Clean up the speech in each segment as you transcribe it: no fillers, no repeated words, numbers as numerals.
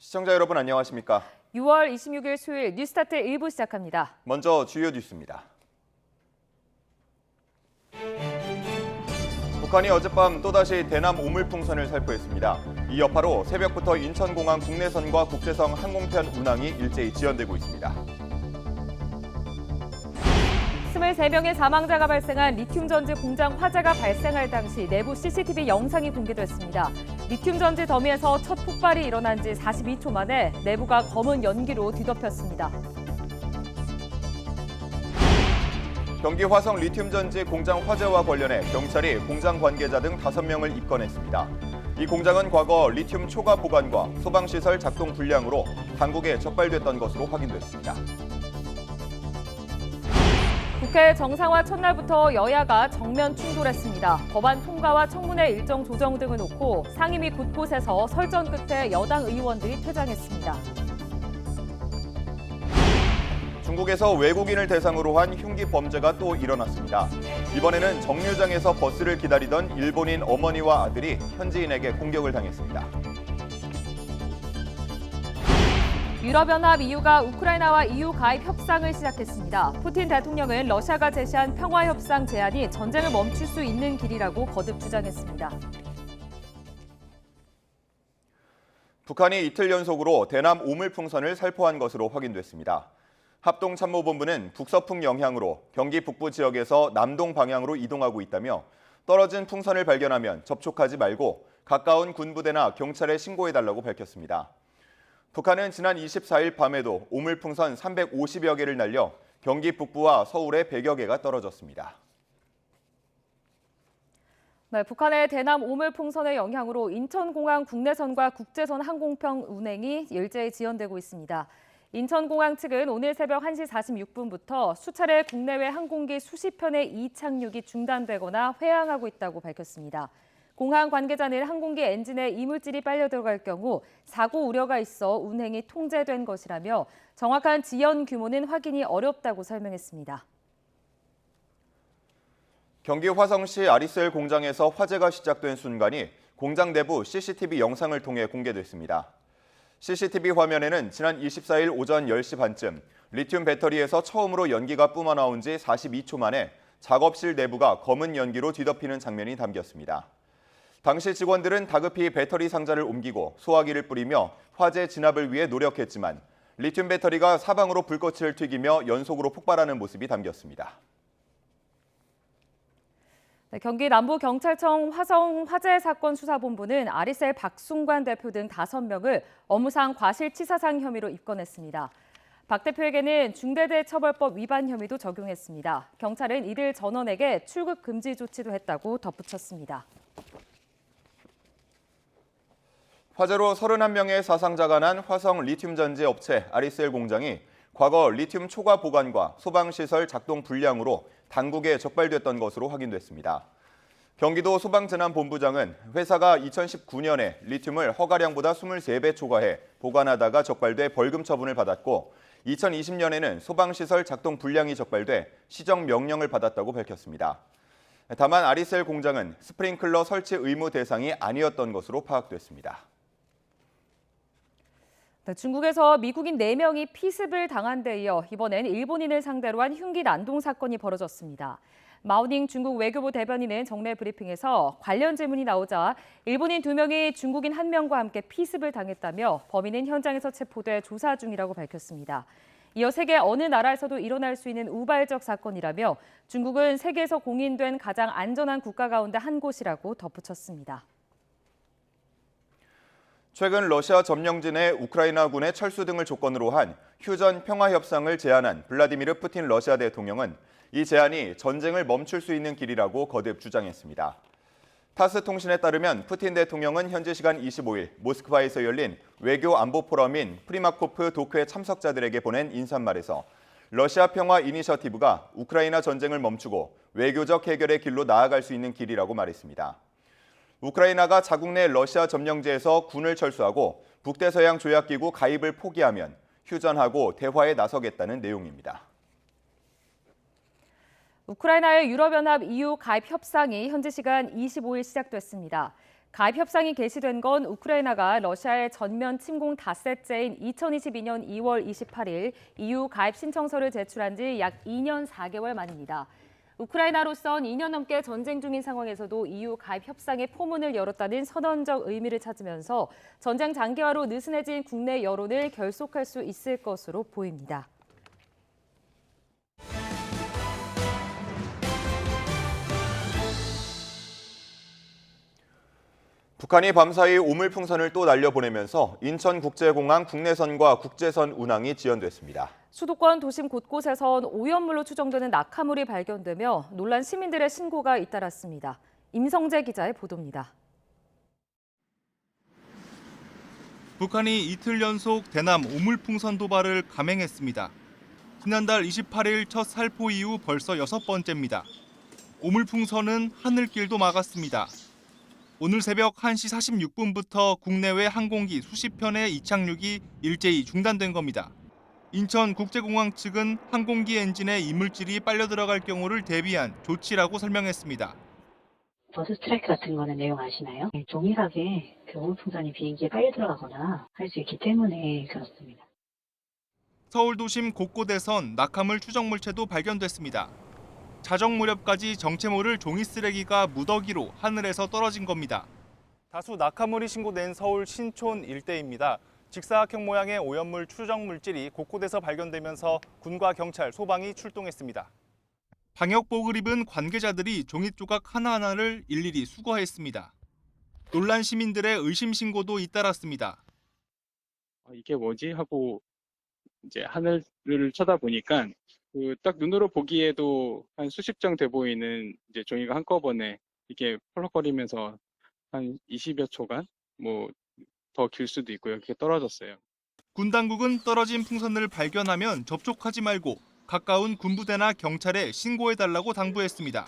시청자 여러분 안녕하십니까? 6월 26일 수요일 뉴스타트 1부 시작합니다. 먼저 주요 뉴스입니다. 북한이 어젯밤 또다시 대남 오물풍선을 살포했습니다. 이 여파로 새벽부터 인천공항 국내선과 국제선 항공편 운항이 일제히 지연되고 있습니다. 23명의 사망자가 발생한 리튬전지 공장 화재가 발생할 당시 내부 CCTV 영상이 공개됐습니다. 리튬전지 더미에서 첫 폭발이 일어난 지 42초 만에 내부가 검은 연기로 뒤덮였습니다. 경기 화성 리튬전지 공장 화재와 관련해 경찰이 공장 관계자 등 5명을 입건했습니다. 이 공장은 과거 리튬 초과 보관과 소방시설 작동 불량으로 당국에 적발됐던 것으로 확인됐습니다. 국회 정상화 첫날부터 여야가 정면 충돌했습니다. 법안 통과와 청문회 일정 조정 등을 놓고 상임위 곳곳에서 설전 끝에 여당 의원들이 퇴장했습니다. 중국에서 외국인을 대상으로 한 흉기 범죄가 또 일어났습니다. 이번에는 정류장에서 버스를 기다리던 일본인 어머니와 아들이 현지인에게 공격을 당했습니다. 유럽연합 EU가 우크라이나와 EU 가입 협상을 시작했습니다. 푸틴 대통령은 러시아가 제시한 평화협상 제안이 전쟁을 멈출 수 있는 길이라고 거듭 주장했습니다. 북한이 이틀 연속으로 대남 오물풍선을 살포한 것으로 확인됐습니다. 합동참모본부는 북서풍 영향으로 경기 북부 지역에서 남동 방향으로 이동하고 있다며 떨어진 풍선을 발견하면 접촉하지 말고 가까운 군부대나 경찰에 신고해달라고 밝혔습니다. 북한은 지난 24일 밤에도 오물풍선 350여 개를 날려 경기 북부와 서울에 100여 개가 떨어졌습니다. 네, 북한의 대남 오물풍선의 영향으로 인천공항 국내선과 국제선 항공편 운행이 일제히 지연되고 있습니다. 인천공항 측은 오늘 새벽 1시 46분부터 수차례 국내외 항공기 수십 편의 이착륙이 중단되거나 회항하고 있다고 밝혔습니다. 공항 관계자는 항공기 엔진에 이물질이 빨려 들어갈 경우 사고 우려가 있어 운행이 통제된 것이라며 정확한 지연 규모는 확인이 어렵다고 설명했습니다. 경기 화성시 아리셀 공장에서 화재가 시작된 순간이 공장 내부 CCTV 영상을 통해 공개됐습니다. CCTV 화면에는 지난 24일 오전 10시 반쯤 리튬 배터리에서 처음으로 연기가 뿜어나온 지 42초 만에 작업실 내부가 검은 연기로 뒤덮이는 장면이 담겼습니다. 당시 직원들은 다급히 배터리 상자를 옮기고 소화기를 뿌리며 화재 진압을 위해 노력했지만 리튬 배터리가 사방으로 불꽃을 튀기며 연속으로 폭발하는 모습이 담겼습니다. 네, 경기 남부경찰청 화성 화재 사건 수사본부는 아리셀 박순관 대표 등 5명을 업무상 과실치사상 혐의로 입건했습니다. 박 대표에게는 중대재해처벌법 위반 혐의도 적용했습니다. 경찰은 이들 전원에게 출국 금지 조치도 했다고 덧붙였습니다. 화재로 31명의 사상자가 난 화성 리튬 전지 업체 아리셀 공장이 과거 리튬 초과 보관과 소방시설 작동 불량으로 당국에 적발됐던 것으로 확인됐습니다. 경기도 소방재난본부장은 회사가 2019년에 리튬을 허가량보다 23배 초과해 보관하다가 적발돼 벌금 처분을 받았고 2020년에는 소방시설 작동 불량이 적발돼 시정 명령을 받았다고 밝혔습니다. 다만 아리셀 공장은 스프링클러 설치 의무 대상이 아니었던 것으로 파악됐습니다. 중국에서 미국인 4명이 피습을 당한 데 이어 이번엔 일본인을 상대로 한 흉기 난동 사건이 벌어졌습니다. 마오닝 중국 외교부 대변인은 정례 브리핑에서 관련 질문이 나오자 일본인 2명이 중국인 1명과 함께 피습을 당했다며 범인은 현장에서 체포돼 조사 중이라고 밝혔습니다. 이어 세계 어느 나라에서도 일어날 수 있는 우발적 사건이라며 중국은 세계에서 공인된 가장 안전한 국가 가운데 한 곳이라고 덧붙였습니다. 최근 러시아 점령진의 우크라이나군의 철수 등을 조건으로 한 휴전 평화협상을 제안한 블라디미르 푸틴 러시아 대통령은 이 제안이 전쟁을 멈출 수 있는 길이라고 거듭 주장했습니다. 타스 통신에 따르면 푸틴 대통령은 현지 시간 25일 모스크바에서 열린 외교 안보 포럼인 프리마코프 독회 참석자들에게 보낸 인사말에서 러시아 평화 이니셔티브가 우크라이나 전쟁을 멈추고 외교적 해결의 길로 나아갈 수 있는 길이라고 말했습니다. 우크라이나가 자국 내 러시아 점령지에서 군을 철수하고 북대서양 조약기구 가입을 포기하면 휴전하고 대화에 나서겠다는 내용입니다. 우크라이나의 유럽연합 EU 가입 협상이 현지 시간 25일 시작됐습니다. 가입 협상이 개시된 건 우크라이나가 러시아의 전면 침공 닷새째인 2022년 2월 28일 EU 가입 신청서를 제출한 지 약 2년 4개월 만입니다. 우크라이나로선 2년 넘게 전쟁 중인 상황에서도 EU 가입 협상의 포문을 열었다는 선언적 의미를 찾으면서 전쟁 장기화로 느슨해진 국내 여론을 결속할 수 있을 것으로 보입니다. 북한이 밤사이 오물풍선을 또 날려보내면서 인천국제공항 국내선과 국제선 운항이 지연됐습니다. 수도권 도심 곳곳에선 오염물로 추정되는 낙하물이 발견되며 놀란 시민들의 신고가 잇따랐습니다. 임성재 기자의 보도입니다. 북한이 이틀 연속 대남 오물풍선 도발을 감행했습니다. 지난달 28일 첫 살포 이후 벌써 6번째입니다. 오물풍선은 하늘길도 막았습니다. 오늘 새벽 1시 46분부터 국내외 항공기 수십 편의 이착륙이 일제히 중단된 겁니다. 인천국제공항 측은 항공기 엔진에 이물질이 빨려 들어갈 경우를 대비한 조치라고 설명했습니다. 버스 스트라이크 같은 거는 내용 아시나요? 동일하게 오물풍선이 비행기에 빨려 들어가거나 할 수 있기 때문에 그렇습니다. 서울 도심 곳곳에선 낙하물 추정물체도 발견됐습니다. 자정 무렵까지 정체 모를 종이 쓰레기가 무더기로 하늘에서 떨어진 겁니다. 다수 낙하물이 신고된 서울 신촌 일대입니다. 직사각형 모양의 오염물 추정 물질이 곳곳에서 발견되면서 군과 경찰, 소방이 출동했습니다. 방역복을 입은 관계자들이 종이 조각 하나하나를 일일이 수거했습니다. 놀란 시민들의 의심 신고도 잇따랐습니다. 이게 뭐지 하고 이제 하늘을 쳐다보니까 딱 눈으로 보기에도 한 수십 장 돼 보이는 이제 종이가 한꺼번에 이게 펄럭거리면서 한 20여 초간 더 길 수도 있고요. 그게 떨어졌어요. 군 당국은 떨어진 풍선을 발견하면 접촉하지 말고 가까운 군부대나 경찰에 신고해달라고 당부했습니다.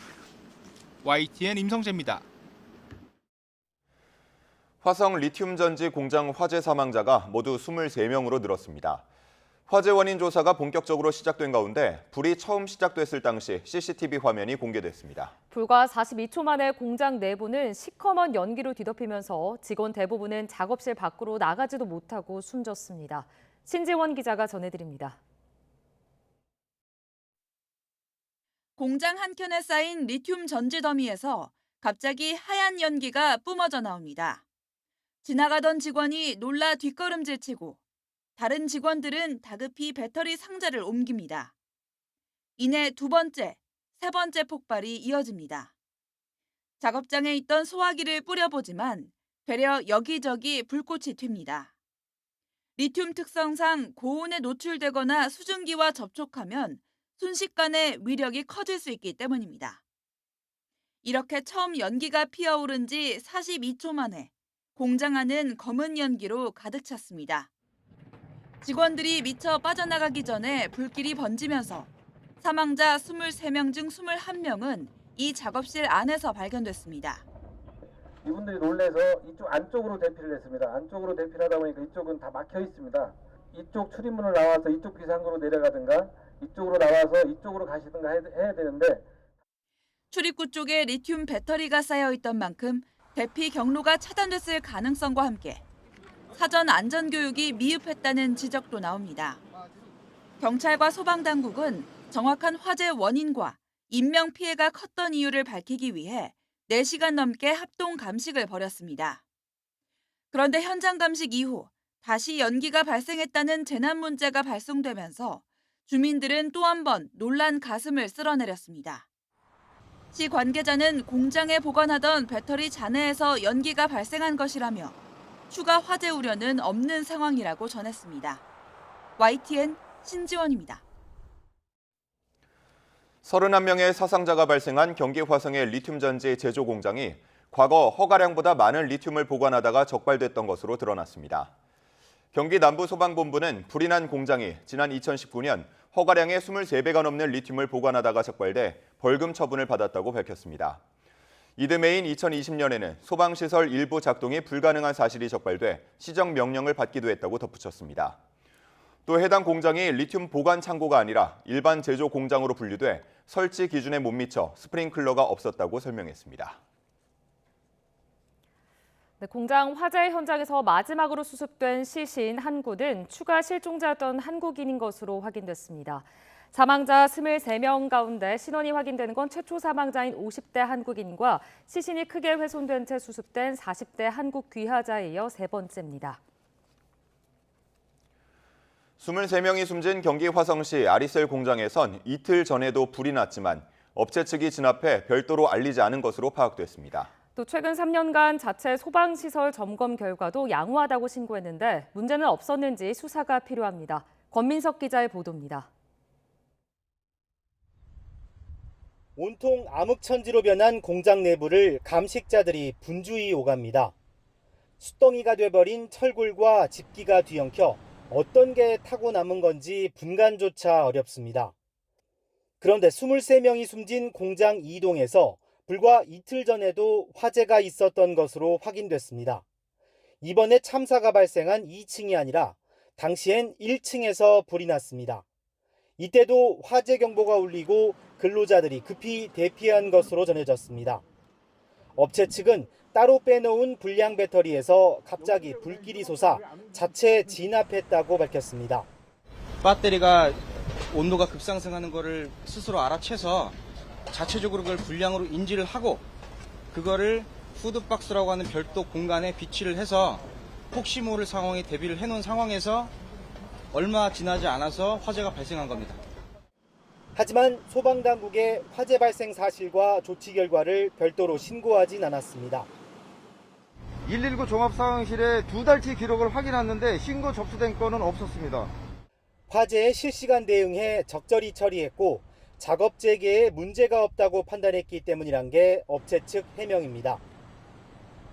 YTN 임성재입니다. 화성 리튬 전지 공장 화재 사망자가 모두 23명으로 늘었습니다. 화재 원인 조사가 본격적으로 시작된 가운데 불이 처음 시작됐을 당시 CCTV 화면이 공개됐습니다. 불과 42초 만에 공장 내부는 시커먼 연기로 뒤덮이면서 직원 대부분은 작업실 밖으로 나가지도 못하고 숨졌습니다. 신지원 기자가 전해드립니다. 공장 한켠에 쌓인 리튬 전지 더미에서 갑자기 하얀 연기가 뿜어져 나옵니다. 지나가던 직원이 놀라 뒷걸음질치고 다른 직원들은 다급히 배터리 상자를 옮깁니다. 이내 두 번째, 세 번째 폭발이 이어집니다. 작업장에 있던 소화기를 뿌려보지만 되려 여기저기 불꽃이 튑니다. 리튬 특성상 고온에 노출되거나 수증기와 접촉하면 순식간에 위력이 커질 수 있기 때문입니다. 이렇게 처음 연기가 피어오른 지 42초 만에 공장 안은 검은 연기로 가득 찼습니다. 직원들이 미처 빠져나가기 전에 불길이 번지면서 사망자 23명 중 21명은 이 작업실 안에서 발견됐습니다. 이분들이 놀래서 이쪽 안쪽으로 대피를 했습니다. 안쪽으로 대피를 하다 보니까 이쪽은 다 막혀 있습니다. 이쪽 출입문을 나와서 이쪽 비상구로 내려가든가 이쪽으로 나와서 이쪽으로 가시든가 해야 되는데 출입구 쪽에 리튬 배터리가 쌓여 있던 만큼 대피 경로가 차단됐을 가능성과 함께 사전 안전교육이 미흡했다는 지적도 나옵니다. 경찰과 소방당국은 정확한 화재 원인과 인명피해가 컸던 이유를 밝히기 위해 4시간 넘게 합동 감식을 벌였습니다. 그런데 현장 감식 이후 다시 연기가 발생했다는 재난 문제가 발송되면서 주민들은 또 한 번 놀란 가슴을 쓸어내렸습니다. 시 관계자는 공장에 보관하던 배터리 잔해에서 연기가 발생한 것이라며 추가 화재 우려는 없는 상황이라고 전했습니다. YTN 신지원입니다. 31명의 사상자가 발생한 경기 화성의 리튬 전지 제조 공장이 과거 허가량보다 많은 리튬을 보관하다가 적발됐던 것으로 드러났습니다. 경기 남부소방본부는 불이 난 공장이 지난 2019년 허가량의 23배가 넘는 리튬을 보관하다가 적발돼 벌금 처분을 받았다고 밝혔습니다. 이듬해인 2020년에는 소방시설 일부 작동이 불가능한 사실이 적발돼 시정명령을 받기도 했다고 덧붙였습니다. 또 해당 공장이 리튬 보관 창고가 아니라 일반 제조 공장으로 분류돼 설치 기준에 못 미쳐 스프링클러가 없었다고 설명했습니다. 네, 공장 화재 현장에서 마지막으로 수습된 시신 한 구는 추가 실종자였던 한국인인 것으로 확인됐습니다. 사망자 23명 가운데 신원이 확인되는 건 최초 사망자인 50대 한국인과 시신이 크게 훼손된 채 수습된 40대 한국 귀화자에 이어 세 번째입니다. 23명이 숨진 경기 화성시 아리셀 공장에선 이틀 전에도 불이 났지만 업체 측이 진압해 별도로 알리지 않은 것으로 파악됐습니다. 또 최근 3년간 자체 소방시설 점검 결과도 양호하다고 신고했는데 문제는 없었는지 수사가 필요합니다. 권민석 기자의 보도입니다. 온통 암흑천지로 변한 공장 내부를 감식자들이 분주히 오갑니다. 숯덩이가 돼버린 철골과 집기가 뒤엉켜 어떤 게 타고 남은 건지 분간조차 어렵습니다. 그런데 23명이 숨진 공장 2동에서 불과 이틀 전에도 화재가 있었던 것으로 확인됐습니다. 이번에 참사가 발생한 2층이 아니라 당시엔 1층에서 불이 났습니다. 이때도 화재 경보가 울리고 근로자들이 급히 대피한 것으로 전해졌습니다. 업체 측은 따로 빼놓은 불량 배터리에서 갑자기 불길이 솟아 자체 진압했다고 밝혔습니다. 배터리가 온도가 급상승하는 것을 스스로 알아채서 자체적으로 그걸 불량으로 인지를 하고 그거를 푸드박스라고 하는 별도 공간에 비치를 해서 혹시 모를 상황에 대비를 해놓은 상황에서 얼마 지나지 않아서 화재가 발생한 겁니다. 하지만 소방당국의 화재 발생 사실과 조치 결과를 별도로 신고하진 않았습니다. 119 종합상황실에 2달치 기록을 확인했는데 신고 접수된 건은 없었습니다. 화재에 실시간 대응해 적절히 처리했고 작업 재개에 문제가 없다고 판단했기 때문이란 게 업체 측 해명입니다.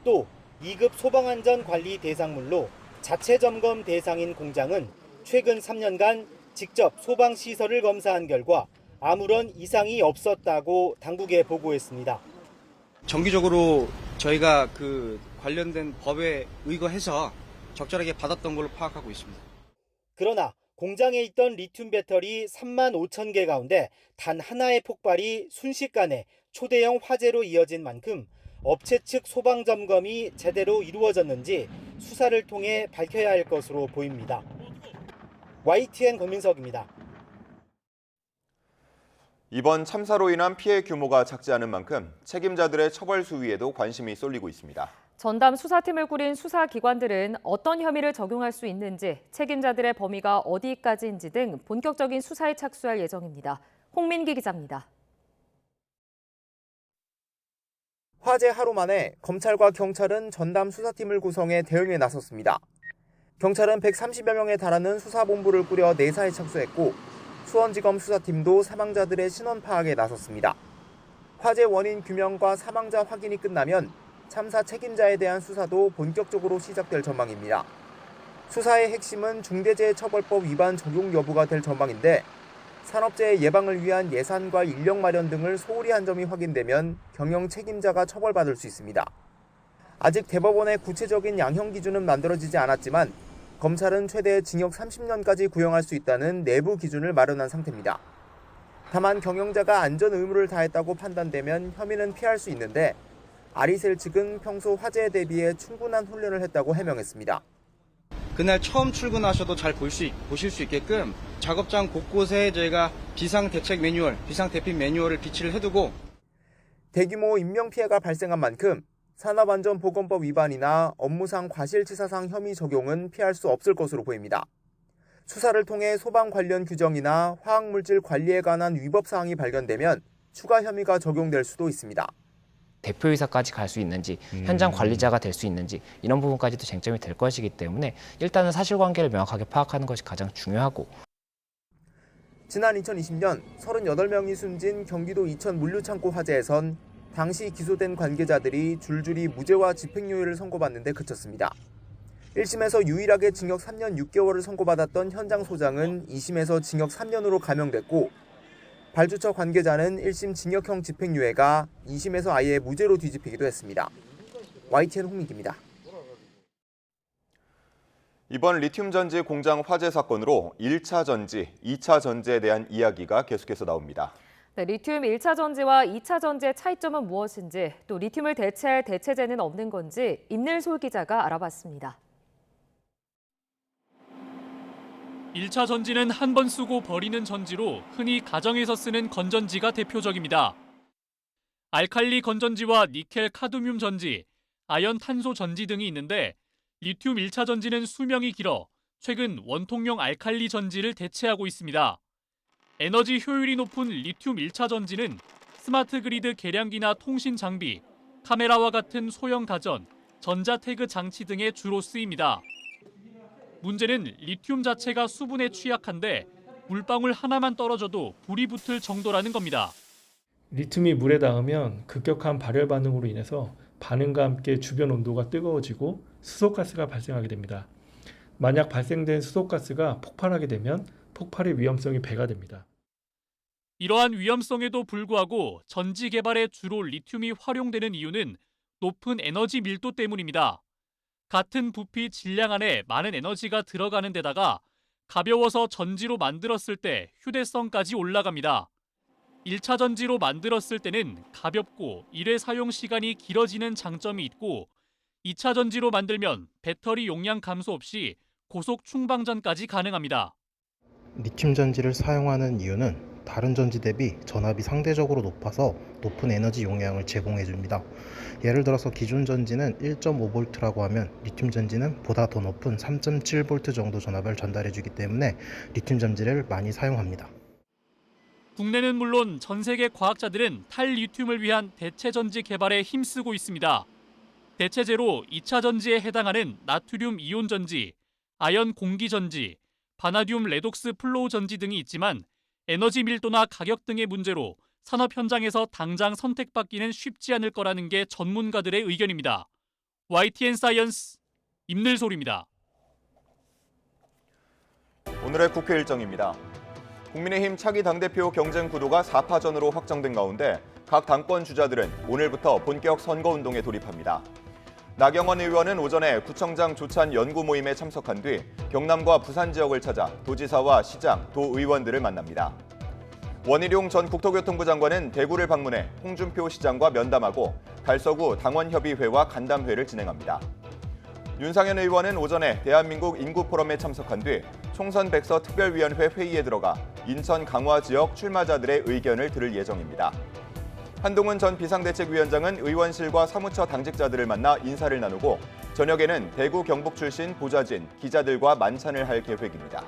또 2급 소방안전관리 대상물로 자체 점검 대상인 공장은 최근 3년간 직접 소방시설을 검사한 결과 아무런 이상이 없었다고 당국에 보고했습니다. 정기적으로 저희가 관련된 법에 의거해서 적절하게 받았던 걸로 파악하고 있습니다. 그러나 공장에 있던 리튬 배터리 3만 5천 개 가운데 단 하나의 폭발이 순식간에 초대형 화재로 이어진 만큼 업체 측 소방 점검이 제대로 이루어졌는지 수사를 통해 밝혀야 할 것으로 보입니다. YTN 권민석입니다. 이번 참사로 인한 피해 규모가 작지 않은 만큼 책임자들의 처벌 수위에도 관심이 쏠리고 있습니다. 전담 수사팀을 꾸린 수사기관들은 어떤 혐의를 적용할 수 있는지, 책임자들의 범위가 어디까지인지 등 본격적인 수사에 착수할 예정입니다. 홍민기 기자입니다. 화재 하루 만에 검찰과 경찰은 전담 수사팀을 구성해 대응에 나섰습니다. 경찰은 130여 명에 달하는 수사본부를 꾸려 내사에 착수했고 수원지검 수사팀도 사망자들의 신원 파악에 나섰습니다. 화재 원인 규명과 사망자 확인이 끝나면 참사 책임자에 대한 수사도 본격적으로 시작될 전망입니다. 수사의 핵심은 중대재해처벌법 위반 적용 여부가 될 전망인데 산업재해 예방을 위한 예산과 인력 마련 등을 소홀히 한 점이 확인되면 경영 책임자가 처벌받을 수 있습니다. 아직 대법원의 구체적인 양형 기준은 만들어지지 않았지만 검찰은 최대 징역 30년까지 구형할 수 있다는 내부 기준을 마련한 상태입니다. 다만 경영자가 안전 의무를 다했다고 판단되면 혐의는 피할 수 있는데 아리셀 측은 평소 화재에 대비해 충분한 훈련을 했다고 해명했습니다. 그날 처음 출근하셔도 잘 보실 수 있게끔 작업장 곳곳에 저희가 비상대책 매뉴얼, 비상대피 매뉴얼을 비치를 해두고 대규모 인명피해가 발생한 만큼 산업안전보건법 위반이나 업무상 과실치사상 혐의 적용은 피할 수 없을 것으로 보입니다. 수사를 통해 소방 관련 규정이나 화학물질 관리에 관한 위법 사항이 발견되면 추가 혐의가 적용될 수도 있습니다. 대표이사까지 갈 수 있는지, 현장 관리자가 될 수 있는지 이런 부분까지도 쟁점이 될 것이기 때문에 일단은 사실관계를 명확하게 파악하는 것이 가장 중요하고 지난 2020년 38명이 숨진 경기도 이천 물류창고 화재에선 당시 기소된 관계자들이 줄줄이 무죄와 집행유예를 선고받는 데 그쳤습니다. 1심에서 유일하게 징역 3년 6개월을 선고받았던 현장 소장은 2심에서 징역 3년으로 감형됐고 발주처 관계자는 1심 징역형 집행유예가 2심에서 아예 무죄로 뒤집히기도 했습니다. YTN 홍민기입니다. 이번 리튬 전지 공장 화재 사건으로 1차 전지, 2차 전지에 대한 이야기가 계속해서 나옵니다. 네, 리튬 1차 전지와 2차 전지의 차이점은 무엇인지, 또 리튬을 대체할 대체제는 없는 건지 임늘솔 기자가 알아봤습니다. 1차 전지는 한 번 쓰고 버리는 전지로 흔히 가정에서 쓰는 건전지가 대표적입니다. 알칼리 건전지와 니켈 카드뮴 전지, 아연 탄소 전지 등이 있는데 리튬 1차 전지는 수명이 길어 최근 원통용 알칼리 전지를 대체하고 있습니다. 에너지 효율이 높은 리튬 1차 전지는 스마트 그리드 계량기나 통신 장비, 카메라와 같은 소형 가전, 전자태그 장치 등에 주로 쓰입니다. 문제는 리튬 자체가 수분에 취약한데 물방울 하나만 떨어져도 불이 붙을 정도라는 겁니다. 리튬이 물에 닿으면 급격한 발열 반응으로 인해서 반응과 함께 주변 온도가 뜨거워지고 수소가스가 발생하게 됩니다. 만약 발생된 수소가스가 폭발하게 되면 폭발의 위험성이 배가 됩니다. 이러한 위험성에도 불구하고 전지 개발에 주로 리튬이 활용되는 이유는 높은 에너지 밀도 때문입니다. 같은 부피 질량 안에 많은 에너지가 들어가는 데다가 가벼워서 전지로 만들었을 때 휴대성까지 올라갑니다. 1차 전지로 만들었을 때는 가볍고 일회 사용 시간이 길어지는 장점이 있고 2차 전지로 만들면 배터리 용량 감소 없이 고속 충방전까지 가능합니다. 리튬 전지를 사용하는 이유는 다른 전지 대비 전압이 상대적으로 높아서 높은 에너지 용량을 제공해 줍니다. 예를 들어서 기존 전지는 1.5V라고 하면 리튬 전지는 보다 더 높은 3.7V 정도 전압을 전달해 주기 때문에 리튬 전지를 많이 사용합니다. 국내는 물론 전 세계 과학자들은 탈리튬을 위한 대체 전지 개발에 힘쓰고 있습니다. 대체제로 2차 전지에 해당하는 나트륨 이온 전지, 아연 공기 전지, 바나듐 레독스 플로우 전지 등이 있지만 에너지 밀도나 가격 등의 문제로 산업 현장에서 당장 선택받기는 쉽지 않을 거라는 게 전문가들의 의견입니다. YTN 사이언스 임늘솔입니다. 오늘의 국회 일정입니다. 국민의힘 차기 당대표 경쟁 구도가 4파전으로 확정된 가운데 각 당권 주자들은 오늘부터 본격 선거운동에 돌입합니다. 나경원 의원은 오전에 구청장 조찬 연구 모임에 참석한 뒤 경남과 부산 지역을 찾아 도지사와 시장, 도의원들을 만납니다. 원희룡 전 국토교통부 장관은 대구를 방문해 홍준표 시장과 면담하고 달서구 당원협의회와 간담회를 진행합니다. 윤상현 의원은 오전에 대한민국 인구포럼에 참석한 뒤 총선 백서 특별위원회 회의에 들어가 인천 강화 지역 출마자들의 의견을 들을 예정입니다. 한동훈 전 비상대책위원장은 의원실과 사무처 당직자들을 만나 인사를 나누고 저녁에는 대구 경북 출신 보좌진, 기자들과 만찬을 할 계획입니다.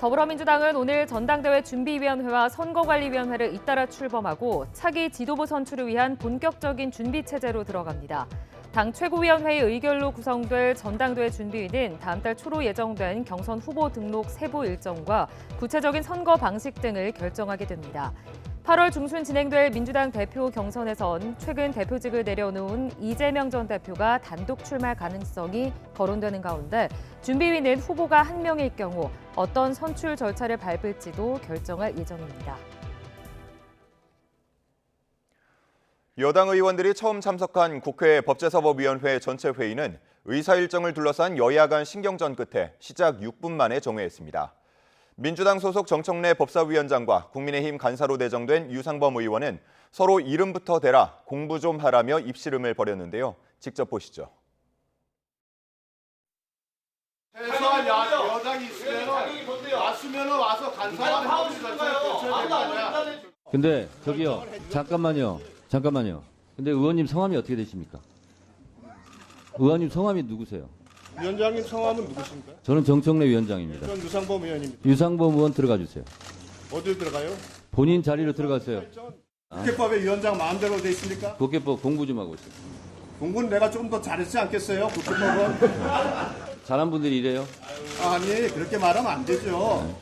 더불어민주당은 오늘 전당대회 준비위원회와 선거관리위원회를 잇따라 출범하고 차기 지도부 선출을 위한 본격적인 준비 체제로 들어갑니다. 당 최고위원회의 의결로 구성될 전당대회 준비위는 다음 달 초로 예정된 경선 후보 등록 세부 일정과 구체적인 선거 방식 등을 결정하게 됩니다. 8월 중순 진행될 민주당 대표 경선에선 최근 대표직을 내려놓은 이재명 전 대표가 단독 출마 가능성이 거론되는 가운데 준비위는 후보가 한 명일 경우 어떤 선출 절차를 밟을지도 결정할 예정입니다. 여당 의원들이 처음 참석한 국회 법제사법위원회 전체 회의는 의사 일정을 둘러싼 여야 간 신경전 끝에 시작 6분 만에 정회했습니다. 민주당 소속 정청래 법사위원장과 국민의힘 간사로 대정된 유상범 의원은 서로 이름부터 대라, 공부 좀 하라며 입씨름을 벌였는데요. 직접 보시죠. 최소한 여당이 있으면 와서 간사만 해주세요. 근데 저기요, 잠깐만요. 근데 의원님 성함이 어떻게 되십니까? 의원님 성함이 누구세요? 위원장님 성함은 누구십니까? 저는 정청래 위원장입니다. 전 유상범 의원입니다. 유상범 의원 들어가 주세요. 어디로 들어가요? 본인 자리로 들어가세요. 국회법에 위원장 마음대로 돼 있습니까? 국회법 공부 좀 하고 있어요. 공부는 내가 좀 더 잘했지 않겠어요? 국회법은? 잘한 분들이 이래요? 아니, 그렇게 말하면 안 되죠.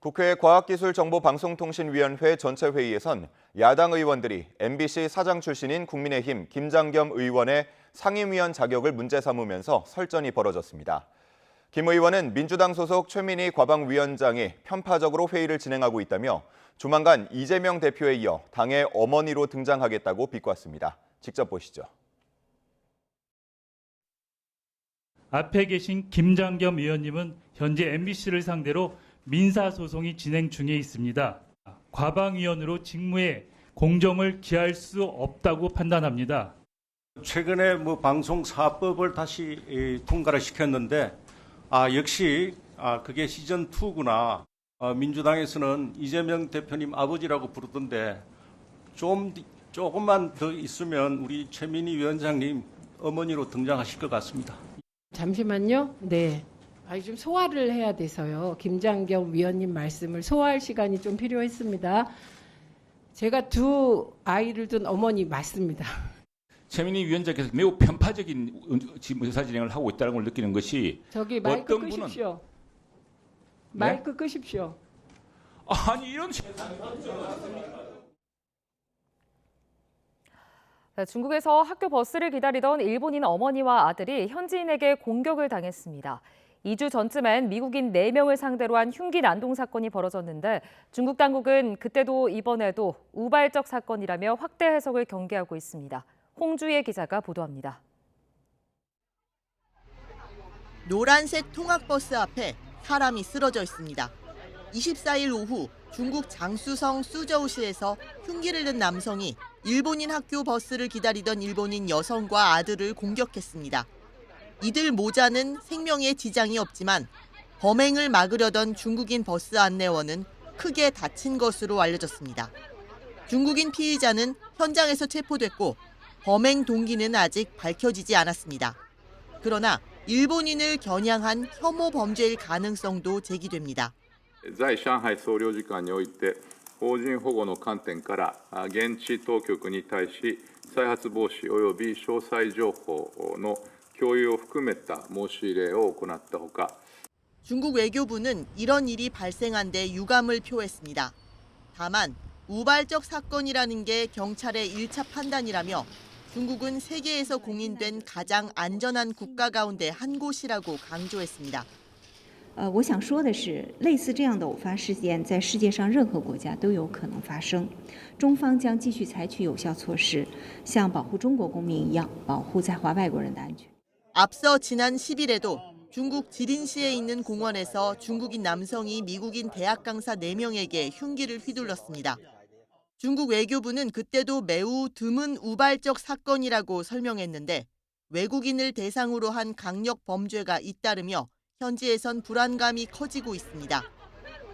국회 과학기술정보방송통신위원회 전체 회의에선 야당 의원들이 MBC 사장 출신인 국민의힘 김장겸 의원의 상임위원 자격을 문제 삼으면서 설전이 벌어졌습니다. 김 의원은 민주당 소속 최민희 과방위원장이 편파적으로 회의를 진행하고 있다며 조만간 이재명 대표에 이어 당의 어머니로 등장하겠다고 비꼬았습니다. 직접 보시죠. 앞에 계신 김장겸 의원님은 현재 MBC를 상대로 민사소송이 진행 중에 있습니다. 과방위원으로 직무에 공정을 기할 수 없다고 판단합니다. 최근에 방송사법을 다시 통과를 시켰는데 역시 그게 시즌 2구나. 민주당에서는 이재명 대표님 아버지라고 부르던데 조금만 더 있으면 우리 최민희 위원장님 어머니로 등장하실 것 같습니다. 잠시만요. 네. 좀 소화를 해야 돼서요. 김장겸 위원님 말씀을 소화할 시간이 좀 필요했습니다. 제가 두 아이를 둔 어머니 맞습니다. 최민희 위원장께서 매우 편파적인 지금 의사 진행을 하고 있다는 걸 느끼는 것이 저기 마이크 끄십시오. 마이크 끄십시오. 아니 이런 중국에서 학교 버스를 기다리던 일본인 어머니와 아들이 현지인에게 공격을 당했습니다. 2주 전쯤엔 미국인 4명을 상대로 한 흉기 난동 사건이 벌어졌는데 중국 당국은 그때도 이번에도 우발적 사건이라며 확대 해석을 경계하고 있습니다. 홍주혜 기자가 보도합니다. 노란색 통학버스 앞에 사람이 쓰러져 있습니다. 24일 오후 중국 장쑤성 수저우시에서 흉기를 든 남성이 일본인 학교 버스를 기다리던 일본인 여성과 아들을 공격했습니다. 이들 모자는 생명에 지장이 없지만 범행을 막으려던 중국인 버스 안내원은 크게 다친 것으로 알려졌습니다. 중국인 피의자는 현장에서 체포됐고 범행 동기는 아직 밝혀지지 않았습니다. 그러나 일본인을 겨냥한 혐오 범죄일 가능성도 제기됩니다. 在上海総領事館において邦人保護の観点から現地当局に対し再発防止及び詳細情報の共有を含めた申し入れを行ったほか 중국 외교부는 이런 일이 발생한 데 유감을 표했습니다. 다만 우발적 사건이라는 게 경찰의 1차 판단이라며 중국은 세계에서 공인된 가장 안전한 국가 가운데 한 곳이라고 강조했습니다. 我想说的是，类似这样的偶发事件在世界上任何国家都有可能发生。中方将继续采取有效措施，像保护中国公民一样，保护在华外国人的安全。 앞서 지난 10일에도 중국 지린시에 있는 공원에서 중국인 남성이 미국인 대학 강사 4명에게 흉기를 휘둘렀습니다. 중국 외교부는 그때도 매우 드문 우발적 사건이라고 설명했는데 외국인을 대상으로 한 강력 범죄가 잇따르며 현지에선 불안감이 커지고 있습니다.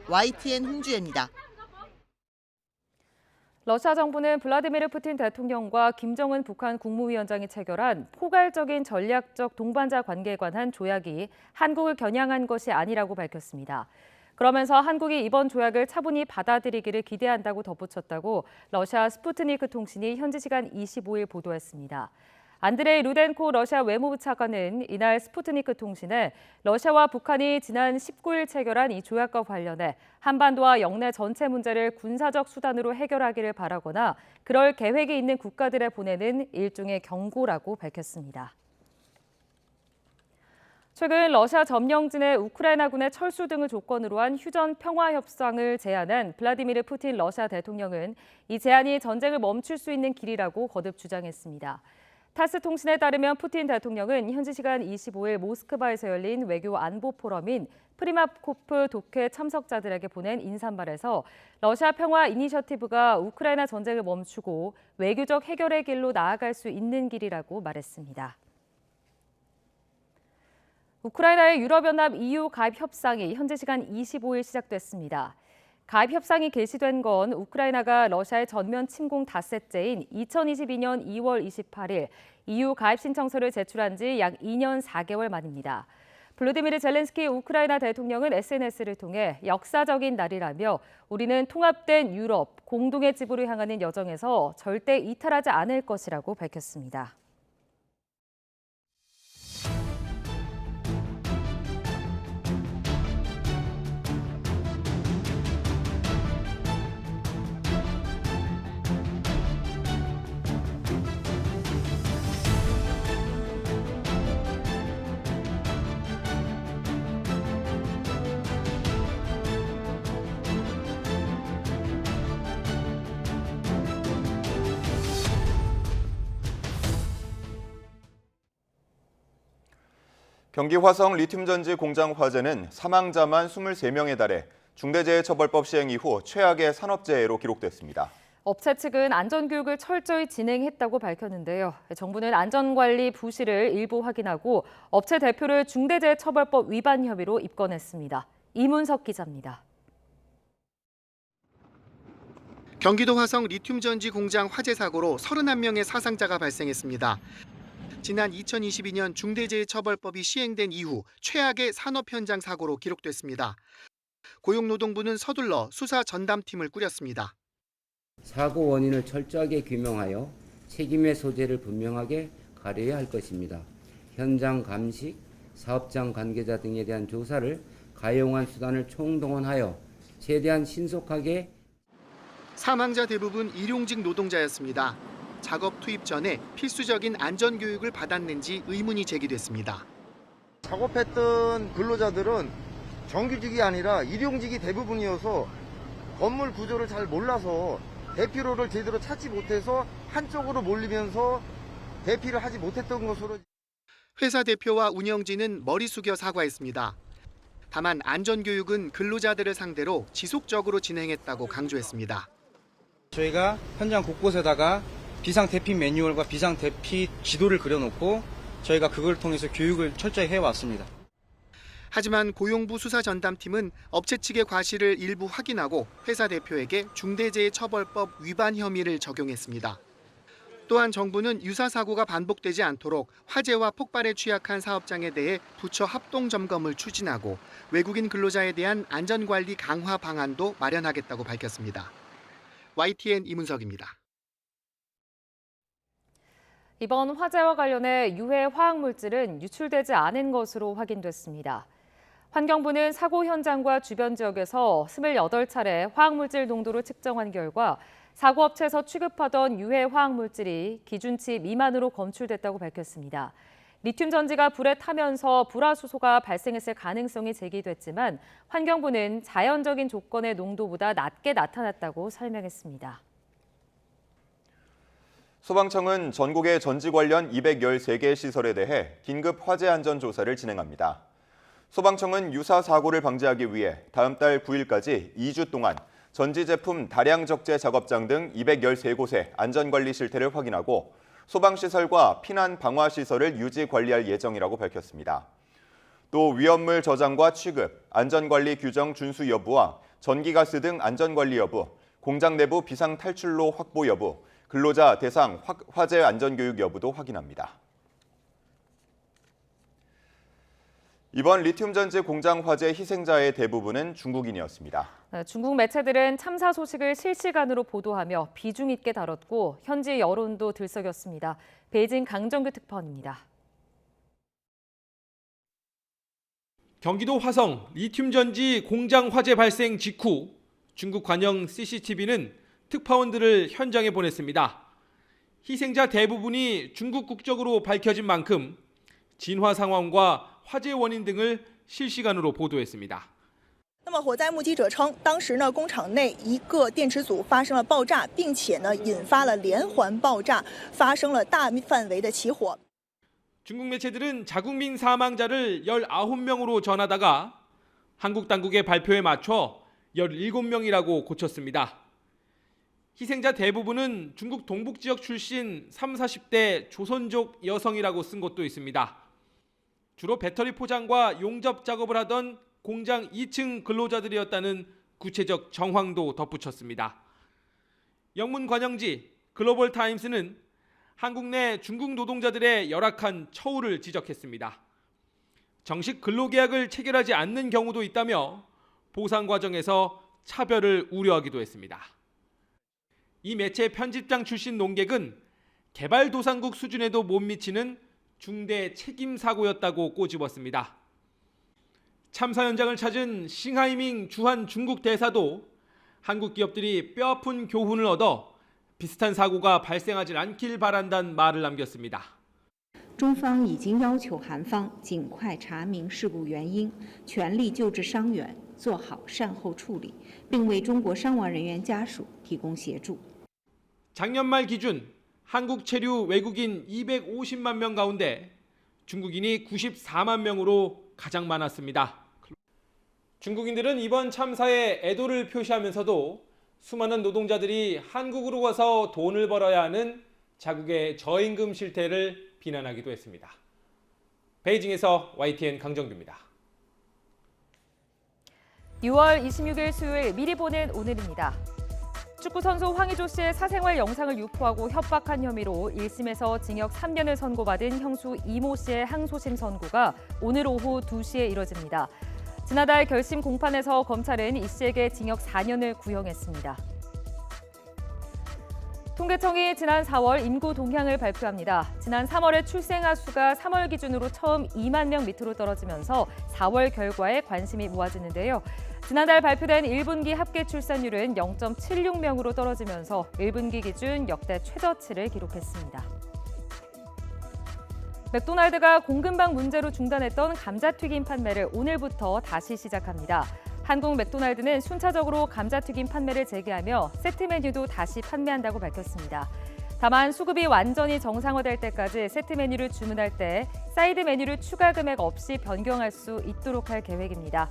YTN 홍주혜입니다. 러시아 정부는 블라디미르 푸틴 대통령과 김정은 북한 국무위원장이 체결한 포괄적인 전략적 동반자 관계에 관한 조약이 한국을 겨냥한 것이 아니라고 밝혔습니다. 그러면서 한국이 이번 조약을 차분히 받아들이기를 기대한다고 덧붙였다고 러시아 스푸트니크 통신이 현지 시간 25일 보도했습니다. 안드레이 루덴코 러시아 외무부 차관은 이날 스푸트니크 통신에 러시아와 북한이 지난 19일 체결한 이 조약과 관련해 한반도와 영내 전체 문제를 군사적 수단으로 해결하기를 바라거나 그럴 계획이 있는 국가들에 보내는 일종의 경고라고 밝혔습니다. 최근 러시아 점령진의 우크라이나군의 철수 등을 조건으로 한 휴전 평화 협상을 제안한 블라디미르 푸틴 러시아 대통령은 이 제안이 전쟁을 멈출 수 있는 길이라고 거듭 주장했습니다. 타스 통신에 따르면 푸틴 대통령은 현지 시간 25일 모스크바에서 열린 외교 안보 포럼인 프리마코프 독회 참석자들에게 보낸 인사말에서 러시아 평화 이니셔티브가 우크라이나 전쟁을 멈추고 외교적 해결의 길로 나아갈 수 있는 길이라고 말했습니다. 우크라이나의 유럽연합 EU 가입 협상이 현지 시간 25일 시작됐습니다. 가입 협상이 개시된 건 우크라이나가 러시아의 전면 침공 닷새째인 2022년 2월 28일 EU 가입 신청서를 제출한 지 약 2년 4개월 만입니다. 볼로디미르 젤렌스키 우크라이나 대통령은 SNS를 통해 역사적인 날이라며 우리는 통합된 유럽, 공동의 집으로 향하는 여정에서 절대 이탈하지 않을 것이라고 밝혔습니다. 경기 화성 리튬전지 공장 화재는 사망자만 23명에 달해 중대재해처벌법 시행 이후 최악의 산업재해로 기록됐습니다. 업체 측은 안전교육을 철저히 진행했다고 밝혔는데요. 정부는 안전관리 부실을 일부 확인하고 업체 대표를 중대재해처벌법 위반 혐의로 입건했습니다. 이문석 기자입니다. 경기도 화성 리튬전지 공장 화재 사고로 31명의 사상자가 발생했습니다. 지난 2022년 중대재해처벌법이 시행된 이후 최악의 산업 현장 사고로 기록됐습니다. 고용노동부는 서둘러 수사 전담팀을 꾸렸습니다. 사고 원인을 철저하게 규명하여 책임의 소재를 분명하게 가려야 할 것입니다. 현장 감식, 사업장 관계자 등에 대한 조사를 가용한 수단을 총동원하여 최대한 신속하게. 사망자 대부분 일용직 노동자였습니다. 작업 투입 전에 필수적인 안전교육을 받았는지 의문이 제기됐습니다. 작업했던 근로자들은 정규직이 아니라 일용직이 대부분이어서 건물 구조를 잘 몰라서 대피로를 제대로 찾지 못해서 한쪽으로 몰리면서 대피를 하지 못했던 것으로. 회사 대표와 운영진은 머리 숙여 사과했습니다. 다만 안전교육은 근로자들을 상대로 지속적으로 진행했다고 강조했습니다. 저희가 현장 곳곳에다가 비상대피 매뉴얼과 비상대피 지도를 그려놓고 저희가 그걸 통해서 교육을 철저히 해왔습니다. 하지만 고용부 수사전담팀은 업체 측의 과실을 일부 확인하고 회사 대표에게 중대재해처벌법 위반 혐의를 적용했습니다. 또한 정부는 유사 사고가 반복되지 않도록 화재와 폭발에 취약한 사업장에 대해 부처 합동 점검을 추진하고 외국인 근로자에 대한 안전관리 강화 방안도 마련하겠다고 밝혔습니다. YTN 이문석입니다. 이번 화재와 관련해 유해 화학물질은 유출되지 않은 것으로 확인됐습니다. 환경부는 사고 현장과 주변 지역에서 28차례 화학물질 농도를 측정한 결과 사고업체에서 취급하던 유해 화학물질이 기준치 미만으로 검출됐다고 밝혔습니다. 리튬 전지가 불에 타면서 불화수소가 발생했을 가능성이 제기됐지만 환경부는 자연적인 조건의 농도보다 낮게 나타났다고 설명했습니다. 소방청은 전국의 전지 관련 213개 시설에 대해 긴급 화재 안전 조사를 진행합니다. 소방청은 유사 사고를 방지하기 위해 다음 달 9일까지 2주 동안 전지 제품 다량 적재 작업장 등 213곳의 안전관리 실태를 확인하고 소방시설과 피난 방화시설을 유지 관리할 예정이라고 밝혔습니다. 또 위험물 저장과 취급, 안전관리 규정 준수 여부와 전기가스 등 안전관리 여부, 공장 내부 비상 탈출로 확보 여부, 근로자 대상 화재 안전교육 여부도 확인합니다. 이번 리튬전지 공장 화재 희생자의 대부분은 중국인이었습니다. 중국 매체들은 참사 소식을 실시간으로 보도하며 비중 있게 다뤘고 현지 여론도 들썩였습니다. 베이징 강정규 특파원입니다. 경기도 화성 리튬전지 공장 화재 발생 직후 중국 관영 CCTV는 특파원들을 현장에 보냈습니다. 희생자 대부분이 중국 국적으로 밝혀진 만큼 진화 상황과 화재 원인 등을 실시간으로 보도했습니다. 那么火灾目击者称，当时呢工厂内一个电池组发生了爆炸，并且呢引发了连环爆炸，发生了大范围的起火。 중국 매체들은 자국민 사망자를 19명으로 전하다가 한국 당국의 발표에 맞춰 17명이라고 고쳤습니다. 희생자 대부분은 중국 동북 지역 출신 30, 40대 조선족 여성이라고 쓴 것도 있습니다. 주로 배터리 포장과 용접 작업을 하던 공장 2층 근로자들이었다는 구체적 정황도 덧붙였습니다. 영문 관영지 글로벌 타임스는 한국 내 중국 노동자들의 열악한 처우를 지적했습니다. 정식 근로계약을 체결하지 않는 경우도 있다며 보상 과정에서 차별을 우려하기도 했습니다. 이 매체 편집장 출신 농객은 개발도상국 수준에도 못 미치는 중대 책임 사고였다고 꼬집었습니다. 참사 현장을 찾은 싱하이밍 주한 중국 대사도 한국 기업들이 뼈아픈 교훈을 얻어 비슷한 사고가 발생하지 않길 바란다는 말을 남겼습니다. 中方已经要求韩方尽快查明事故原因，全力救治伤员，做好善后处理，并为中国伤亡人员家属提供协助。 작년 말 기준 한국 체류 외국인 250만 명 가운데 중국인이 94만 명으로 가장 많았습니다. 중국인들은 이번 참사에 애도를 표시하면서도 수많은 노동자들이 한국으로 와서 돈을 벌어야 하는 자국의 저임금 실태를 비난하기도 했습니다. 베이징에서 YTN 강정규입니다. 6월 26일 수요일 미리 보는 오늘입니다. 축구선수 황의조 씨의 사생활 영상을 유포하고 협박한 혐의로 1심에서 징역 3년을 선고받은 형수 이모 씨의 항소심 선고가 오늘 오후 2시에 이뤄집니다. 지난달 결심 공판에서 검찰은 이 씨에게 징역 4년을 구형했습니다. 통계청이 지난 4월 인구 동향을 발표합니다. 지난 3월의 출생아 수가 3월 기준으로 처음 2만 명 밑으로 떨어지면서 4월 결과에 관심이 모아지는데요. 지난달 발표된 1분기 합계 출산율은 0.76명으로 떨어지면서 1분기 기준 역대 최저치를 기록했습니다. 맥도날드가 공급망 문제로 중단했던 감자튀김 판매를 오늘부터 다시 시작합니다. 한국 맥도날드는 순차적으로 감자튀김 판매를 재개하며 세트 메뉴도 다시 판매한다고 밝혔습니다. 다만 수급이 완전히 정상화될 때까지 세트 메뉴를 주문할 때 사이드 메뉴를 추가 금액 없이 변경할 수 있도록 할 계획입니다.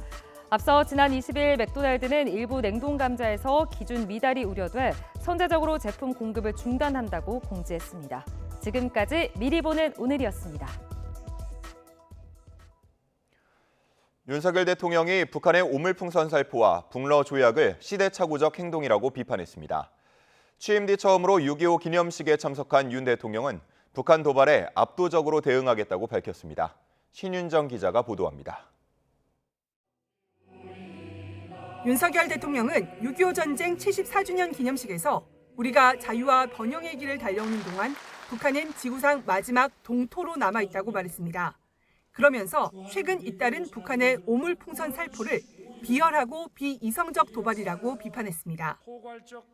앞서 지난 20일 맥도날드는 일부 냉동 감자에서 기준 미달이 우려돼 선제적으로 제품 공급을 중단한다고 공지했습니다. 지금까지 미리 보는 오늘이었습니다. 윤석열 대통령이 북한의 오물풍선 살포와 북러 조약을 시대착오적 행동이라고 비판했습니다. 취임 뒤 처음으로 6.25 기념식에 참석한 윤 대통령은 북한 도발에 압도적으로 대응하겠다고 밝혔습니다. 신윤정 기자가 보도합니다. 윤석열 대통령은 6.25 전쟁 74주년 기념식에서 우리가 자유와 번영의 길을 달려오는 동안 북한은 지구상 마지막 동토로 남아있다고 말했습니다. 그러면서 최근 잇따른 북한의 오물풍선 살포를 비열하고 비이성적 도발이라고 비판했습니다.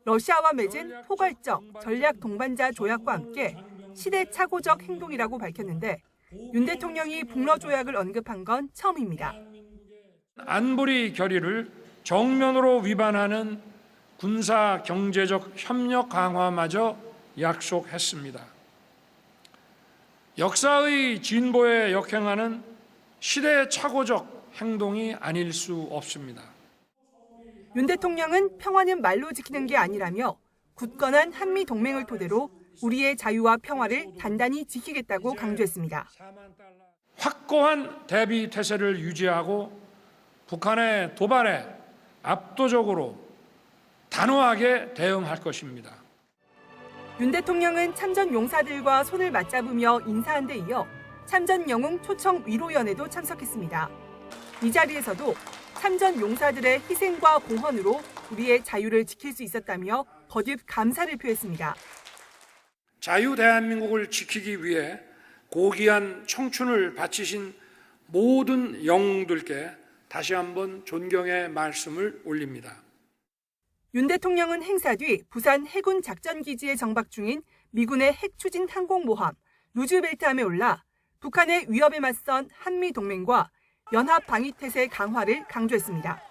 러시아와 맺은 포괄적 전략 동반자 조약과 함께 시대착오적 행동이라고 밝혔는데 윤 대통령이 북러 조약을 언급한 건 처음입니다. 안보리 결의를 정면으로 위반하는 군사 경제적 협력 강화마저 약속했습니다. 역사의 진보에 역행하는 시대착오적 행동이 아닐 수 없습니다. 윤 대통령은 평화는 말로 지키는 게 아니라며 굳건한 한미 동맹을 토대로 우리의 자유와 평화를 단단히 지키겠다고 강조했습니다. 확고한 대비 태세를 유지하고 북한의 도발에 압도적으로 단호하게 대응할 것입니다. 윤 대통령은 참전 용사들과 손을 맞잡으며 인사한 데 이어 참전 영웅 초청 위로연회도 참석했습니다. 이 자리에서도 참전 용사들의 희생과 공헌으로 우리의 자유를 지킬 수 있었다며 거듭 감사를 표했습니다. 자유 대한민국을 지키기 위해 고귀한 청춘을 바치신 모든 영웅들께 다시 한번 존경의 말씀을 올립니다. 윤 대통령은 행사 뒤 부산 해군 작전기지에 정박 중인 미군의 핵추진 항공모함 루즈벨트함에 올라 북한의 위협에 맞선 한미동맹과 연합방위태세 강화를 강조했습니다.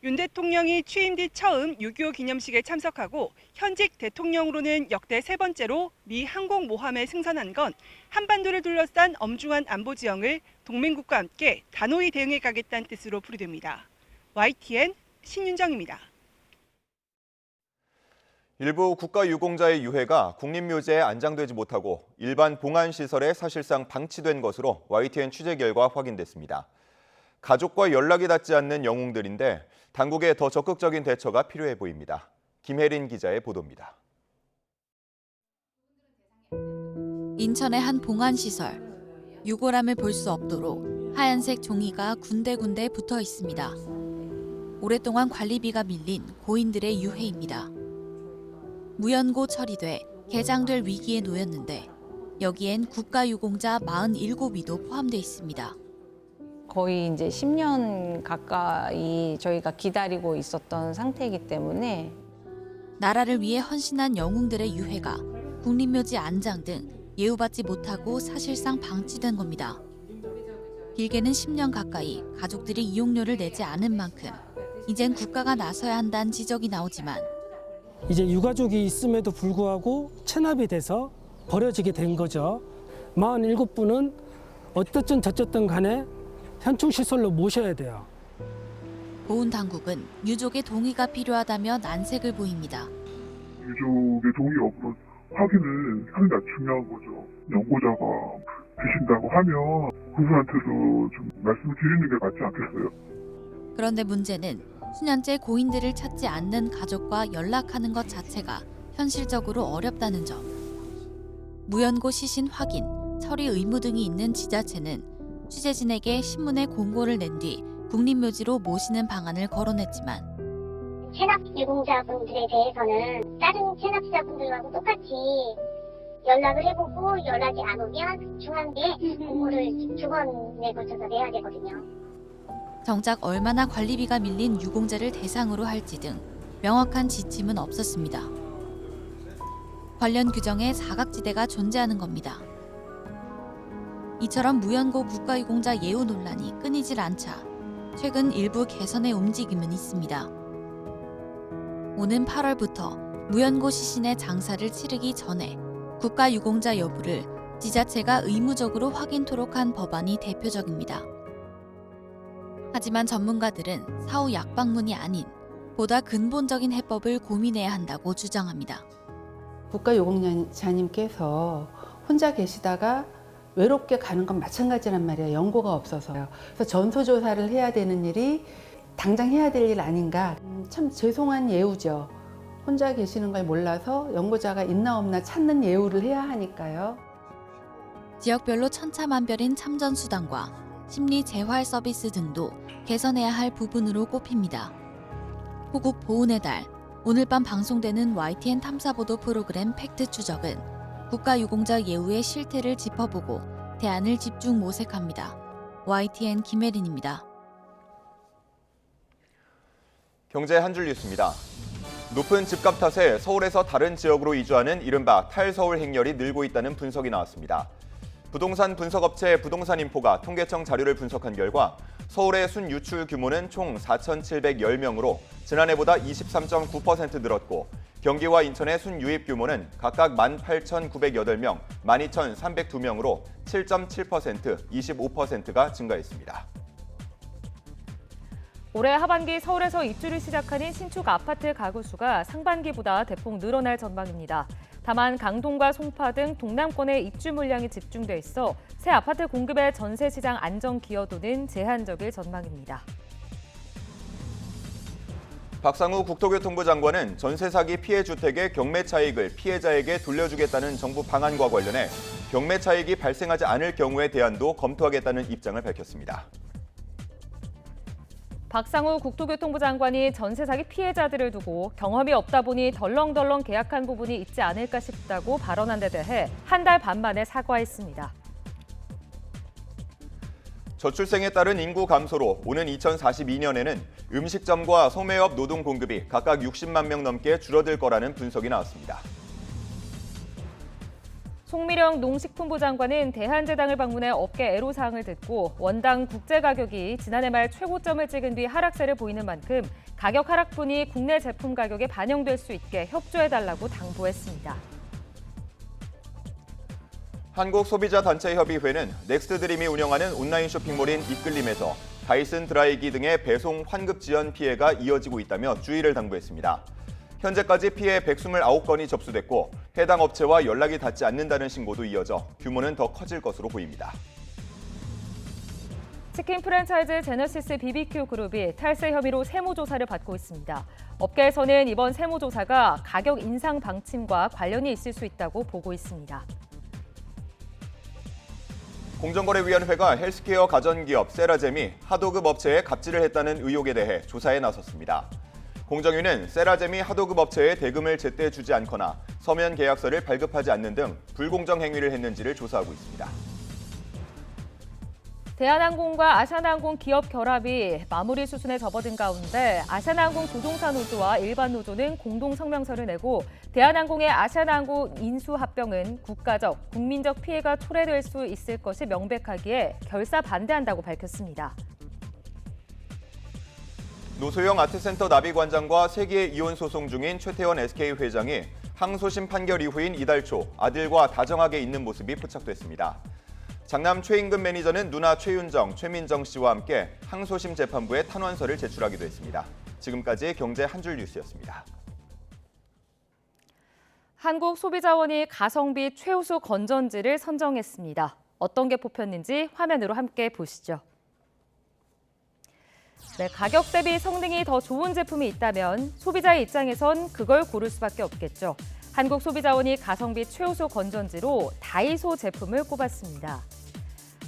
윤 대통령이 취임 뒤 처음 6.25 기념식에 참석하고 현직 대통령으로는 역대 세 번째로 미 항공모함에 승선한 건 한반도를 둘러싼 엄중한 안보 지형을 동맹국과 함께 단호히 대응해 가겠다는 뜻으로 풀이됩니다. YTN 신윤정입니다. 일부 국가유공자의 유해가 국립묘지에 안장되지 못하고 일반 봉안시설에 사실상 방치된 것으로 YTN 취재 결과 확인됐습니다. 가족과 연락이 닿지 않는 영웅들인데 당국의 더 적극적인 대처가 필요해 보입니다. 김혜린 기자의 보도입니다. 인천의 한 봉안시설. 유골함을 볼 수 없도록 하얀색 종이가 군데군데 붙어 있습니다. 오랫동안 관리비가 밀린 고인들의 유해입니다. 무연고 처리돼 개장될 위기에 놓였는데 여기엔 국가유공자 47위도 포함돼 있습니다. 거의 이제 10년 가까이 저희가 기다리고 있었던 상태이기 때문에 나라를 위해 헌신한 영웅들의 유해가 국립묘지 안장 등 예우받지 못하고 사실상 방치된 겁니다. 길게는 10년 가까이 가족들이 이용료를 내지 않은 만큼 이젠 국가가 나서야 한다는 지적이 나오지만 이제 유가족이 있음에도 불구하고 체납이 돼서 버려지게 된 거죠. 47분은 어떻든 저쨌든 간에 현충시설로 모셔야 돼요. 보훈당국은 유족의 동의가 필요하다며 난색을 보입니다. 유족의 동의 여부는 확인은 상당히 중요한 거죠. 연고자가 계신다고 하면 그분한테도 좀 말씀을 드리는 게 맞지 않겠어요? 그런데 문제는 수년째 고인들을 찾지 않는 가족과 연락하는 것 자체가 현실적으로 어렵다는 점. 무연고 시신 확인, 처리 의무 등이 있는 지자체는 취재진에게 신문에 공고를 낸 뒤 국립묘지로 모시는 방안을 거론했지만 체납 유공자분들에 대해서는 다른 체납자분들하고 똑같이 연락을 해보고 연락이 안 오면 중앙대에 공고를 2번에 걸쳐서 내야 되거든요. 정작 얼마나 관리비가 밀린 유공자를 대상으로 할지 등 명확한 지침은 없었습니다. 관련 규정에 사각지대가 존재하는 겁니다. 이처럼 무연고 국가유공자 예우 논란이 끊이질 않자 최근 일부 개선의 움직임은 있습니다. 오는 8월부터 무연고 시신의 장사를 치르기 전에 국가유공자 여부를 지자체가 의무적으로 확인토록 한 법안이 대표적입니다. 하지만 전문가들은 사후 약방문이 아닌 보다 근본적인 해법을 고민해야 한다고 주장합니다. 국가유공자님께서 혼자 계시다가 외롭게 가는 건 마찬가지란 말이에요. 연고가 없어서요. 그래서 전수조사를 해야 되는 일이 당장 해야 될 일 아닌가. 참 죄송한 예우죠. 혼자 계시는 걸 몰라서 연고자가 있나 없나 찾는 예우를 해야 하니까요. 지역별로 천차만별인 참전수당과 심리 재활 서비스 등도 개선해야 할 부분으로 꼽힙니다. 호국 보훈의 달, 오늘 밤 방송되는 YTN 탐사보도 프로그램 팩트 추적은 국가유공자 예우의 실태를 짚어보고 대안을 집중 모색합니다. YTN 김혜린입니다. 경제 한 줄 뉴스입니다. 높은 집값 탓에 서울에서 다른 지역으로 이주하는 이른바 탈서울 행렬이 늘고 있다는 분석이 나왔습니다. 부동산 분석업체 부동산인포가 통계청 자료를 분석한 결과 서울의 순유출 규모는 총 4,710명으로 지난해보다 23.9% 늘었고 경기와 인천의 순유입 규모는 각각 18,908명, 12,302명으로 7.7%, 25%가 증가했습니다. 올해 하반기 서울에서 입주를 시작하는 신축 아파트 가구 수가 상반기보다 대폭 늘어날 전망입니다. 다만 강동과 송파 등 동남권에 입주 물량이 집중돼 있어 새 아파트 공급의 전세 시장 안정 기여도는 제한적일 전망입니다. 박상우 국토교통부 장관은 전세 사기 피해 주택의 경매 차익을 피해자에게 돌려주겠다는 정부 방안과 관련해 경매 차익이 발생하지 않을 경우에 대안도 검토하겠다는 입장을 밝혔습니다. 박상우 국토교통부 장관이 전세 사기 피해자들을 두고 경험이 없다 보니 덜렁덜렁 계약한 부분이 있지 않을까 싶다고 발언한 데 대해 한 달 반 만에 사과했습니다. 저출생에 따른 인구 감소로 오는 2042년에는 음식점과 소매업 노동 공급이 각각 60만 명 넘게 줄어들 거라는 분석이 나왔습니다. 송미령 농식품부 장관은 대한제당을 방문해 업계 애로사항을 듣고 원당 국제 가격이 지난해 말 최고점을 찍은 뒤 하락세를 보이는 만큼 가격 하락분이 국내 제품 가격에 반영될 수 있게 협조해달라고 당부했습니다. 한국소비자단체협의회는 넥스트드림이 운영하는 온라인 쇼핑몰인 이끌림에서 다이슨 드라이기 등의 배송 환급 지연 피해가 이어지고 있다며 주의를 당부했습니다. 현재까지 피해 129건이 접수됐고 해당 업체와 연락이 닿지 않는다는 신고도 이어져 규모는 더 커질 것으로 보입니다. 치킨 프랜차이즈 제너시스 BBQ 그룹이 탈세 혐의로 세무조사를 받고 있습니다. 업계에서는 이번 세무조사가 가격 인상 방침과 관련이 있을 수 있다고 보고 있습니다. 공정거래위원회가 헬스케어 가전기업 세라젬이 하도급 업체에 갑질을 했다는 의혹에 대해 조사에 나섰습니다. 공정위는 세라젬이 하도급 업체에 대금을 제때 주지 않거나 서면 계약서를 발급하지 않는 등 불공정 행위를 했는지를 조사하고 있습니다. 대한항공과 아시아나항공 기업 결합이 마무리 수순에 접어든 가운데 아시아나항공 조종사 노조와 일반 노조는 공동 성명서를 내고 대한항공의 아시아나항공 인수 합병은 국가적, 국민적 피해가 초래될 수 있을 것이 명백하기에 결사 반대한다고 밝혔습니다. 노소영 아트센터 나비관장과 세계 이혼 소송 중인 최태원 SK 회장이 항소심 판결 이후인 이달 초 아들과 다정하게 있는 모습이 포착됐습니다. 장남 최인근 매니저는 누나 최윤정, 최민정 씨와 함께 항소심 재판부에 탄원서를 제출하기도 했습니다. 지금까지 경제 한 줄 뉴스였습니다. 한국소비자원이 가성비 최우수 건전지를 선정했습니다. 어떤 게 뽑혔는지 화면으로 함께 보시죠. 네, 가격 대비 성능이 더 좋은 제품이 있다면 소비자의 입장에선 그걸 고를 수밖에 없겠죠. 한국소비자원이 가성비 최우수 건전지로 다이소 제품을 꼽았습니다.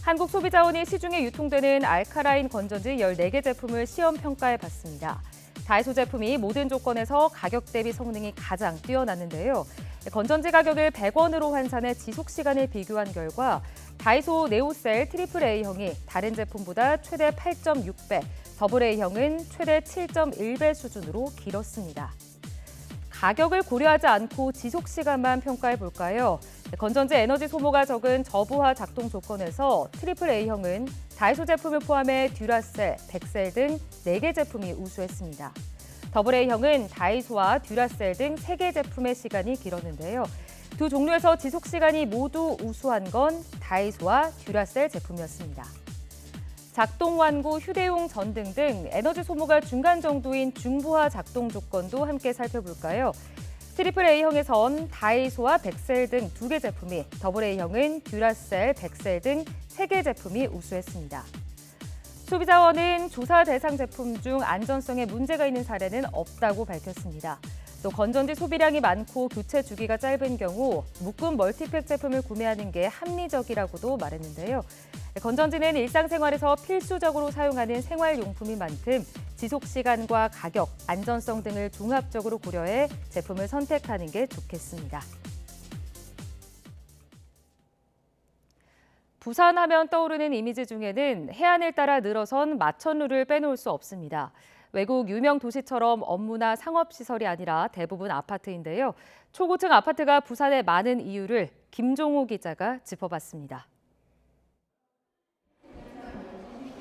한국소비자원이 시중에 유통되는 알카라인 건전지 14개 제품을 시험 평가해봤습니다. 다이소 제품이 모든 조건에서 가격 대비 성능이 가장 뛰어났는데요. 건전지 가격을 100원으로 환산해 지속시간을 비교한 결과 다이소 네오셀 AAA형이 다른 제품보다 최대 8.6배, 더블A형은 최대 7.1배 수준으로 길었습니다. 가격을 고려하지 않고 지속시간만 평가해볼까요? 건전지 에너지 소모가 적은 저부하 작동 조건에서 AAA형은 다이소 제품을 포함해 듀라셀, 백셀 등 4개 제품이 우수했습니다. 더블A형은 다이소와 듀라셀 등 3개 제품의 시간이 길었는데요. 두 종류에서 지속시간이 모두 우수한 건 다이소와 듀라셀 제품이었습니다. 작동 완구, 휴대용 전등 등 에너지 소모가 중간 정도인 중부하 작동 조건도 함께 살펴볼까요? AAA형에선 다이소와 백셀 등 2개 제품이, 더블A형은 듀라셀, 백셀 등 3개 제품이 우수했습니다. 소비자원은 조사 대상 제품 중 안전성에 문제가 있는 사례는 없다고 밝혔습니다. 또 건전지 소비량이 많고 교체 주기가 짧은 경우 묶음 멀티팩 제품을 구매하는 게 합리적이라고도 말했는데요. 건전지는 일상생활에서 필수적으로 사용하는 생활용품인 만큼 지속시간과 가격, 안전성 등을 종합적으로 고려해 제품을 선택하는 게 좋겠습니다. 부산하면 떠오르는 이미지 중에는 해안을 따라 늘어선 마천루를 빼놓을 수 없습니다. 외국 유명 도시처럼 업무나 상업시설이 아니라 대부분 아파트인데요. 초고층 아파트가 부산에 많은 이유를 김종호 기자가 짚어봤습니다.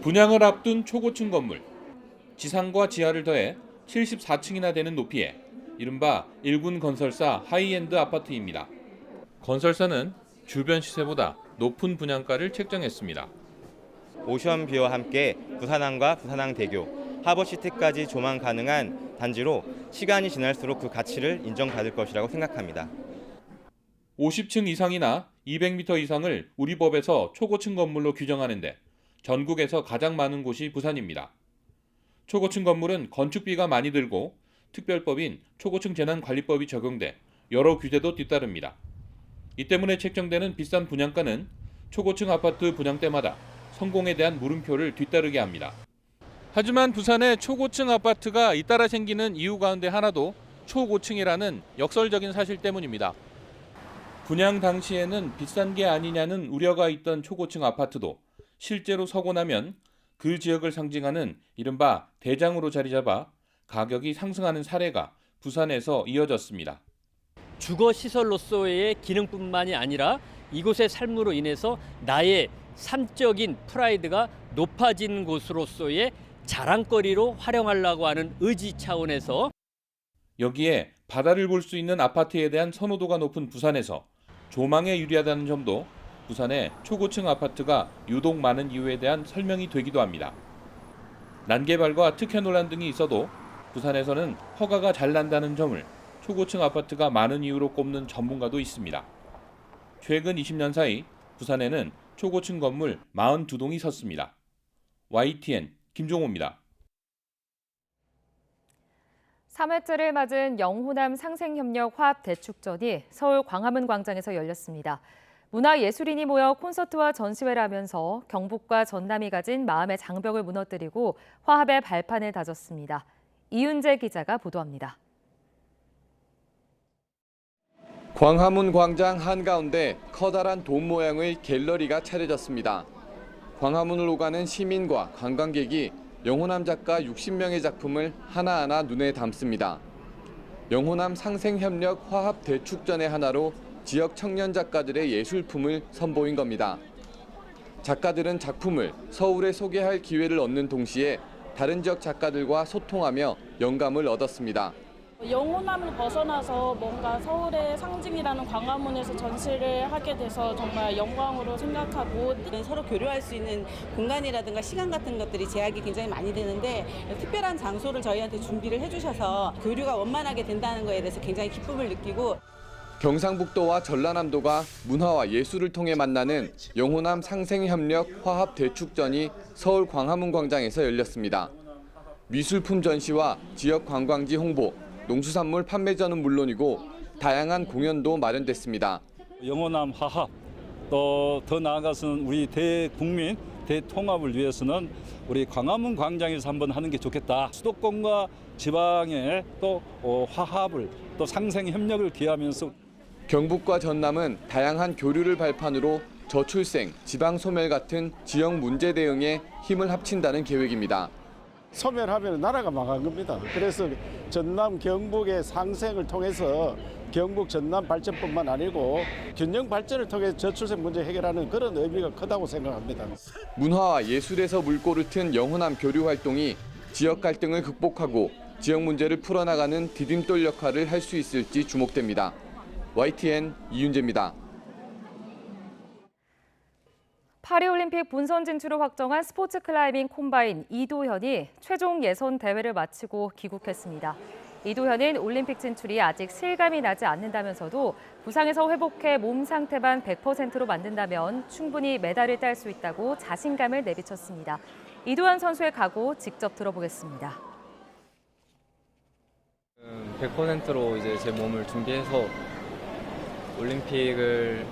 분양을 앞둔 초고층 건물. 지상과 지하를 더해 74층이나 되는 높이에 이른바 1군 건설사 하이엔드 아파트입니다. 건설사는 주변 시세보다 높은 분양가를 책정했습니다. 오션뷰와 함께 부산항과 부산항대교, 하버시티까지 조망 가능한 단지로 시간이 지날수록 그 가치를 인정받을 것이라고 생각합니다. 50층 이상이나 200m 이상을 우리 법에서 초고층 건물로 규정하는데 전국에서 가장 많은 곳이 부산입니다. 초고층 건물은 건축비가 많이 들고 특별법인 초고층 재난관리법이 적용돼 여러 규제도 뒤따릅니다. 이 때문에 책정되는 비싼 분양가는 초고층 아파트 분양 때마다 성공에 대한 물음표를 뒤따르게 합니다. 하지만 부산의 초고층 아파트가 잇따라 생기는 이유 가운데 하나도 초고층이라는 역설적인 사실 때문입니다. 분양 당시에는 비싼 게 아니냐는 우려가 있던 초고층 아파트도 실제로 서고 나면 그 지역을 상징하는 이른바 대장으로 자리 잡아 가격이 상승하는 사례가 부산에서 이어졌습니다. 주거시설로서의 기능뿐만이 아니라 이곳의 삶으로 인해서 나의 삶적인 프라이드가 높아진 곳으로서의 자랑거리로 활용하려고 하는 의지 차원에서 여기에 바다를 볼 수 있는 아파트에 대한 선호도가 높은 부산에서 조망에 유리하다는 점도 부산의 초고층 아파트가 유독 많은 이유에 대한 설명이 되기도 합니다. 난개발과 특혜 논란 등이 있어도 부산에서는 허가가 잘 난다는 점을 초고층 아파트가 많은 이유로 꼽는 전문가도 있습니다. 최근 20년 사이 부산에는 초고층 건물 42동이 섰습니다. YTN 김종호입니다. 3회째를 맞은 영호남 상생협력 화합 대축전이 서울 광화문 광장에서 열렸습니다. 문화예술인이 모여 콘서트와 전시회를 하면서 경북과 전남이 가진 마음의 장벽을 무너뜨리고 화합의 발판을 다졌습니다. 이윤재 기자가 보도합니다. 광화문 광장 한가운데 커다란 돔 모양의 갤러리가 차려졌습니다. 광화문을 오가는 시민과 관광객이 영호남 작가 60명의 작품을 하나하나 눈에 담습니다. 영호남 상생협력 화합 대축전의 하나로 지역 청년 작가들의 예술품을 선보인 겁니다. 작가들은 작품을 서울에 소개할 기회를 얻는 동시에 다른 지역 작가들과 소통하며 영감을 얻었습니다. 영호남을 벗어나서 뭔가 서울의 상징이라는 광화문에서 전시를 하게 돼서 정말 영광으로 생각하고 서로 교류할 수 있는 공간이라든가 시간 같은 것들이 제약이 굉장히 많이 되는데 특별한 장소를 저희한테 준비를 해주셔서 교류가 원만하게 된다는 거에 대해서 굉장히 기쁨을 느끼고 경상북도와 전라남도가 문화와 예술을 통해 만나는 영호남 상생협력 화합 대축전이 서울 광화문 광장에서 열렸습니다. 미술품 전시와 지역 관광지 홍보, 농수산물 판매전은 물론이고 다양한 공연도 마련됐습니다. 영호남 화합, 또 더 나아가서는 우리 대국민 대통합을 위해서는 우리 광화문 광장에서 한번 하는 게 좋겠다. 수도권과 지방의 또 화합을 또 상생 협력을 기하면서 경북과 전남은 다양한 교류를 발판으로 저출생, 지방 소멸 같은 지역 문제 대응에 힘을 합친다는 계획입니다. 소멸하면 나라가 망한 겁니다. 그래서 전남, 경북의 상생을 통해서 경북, 전남 발전뿐만 아니고 균형 발전을 통해 저출생 문제 해결하는 그런 의미가 크다고 생각합니다. 문화와 예술에서 물꼬를 튼 영호남 교류 활동이 지역 갈등을 극복하고 지역 문제를 풀어나가는 디딤돌 역할을 할 수 있을지 주목됩니다. YTN 이윤재입니다. 파리올림픽 본선 진출을 확정한 스포츠 클라이밍 콤바인 이도현이 최종 예선 대회를 마치고 귀국했습니다. 이도현은 올림픽 진출이 아직 실감이 나지 않는다면서도 부상에서 회복해 몸 상태만 100%로 만든다면 충분히 메달을 딸 수 있다고 자신감을 내비쳤습니다. 이도현 선수의 각오 직접 들어보겠습니다. 100%로 이제 제 몸을 준비해서 올림픽을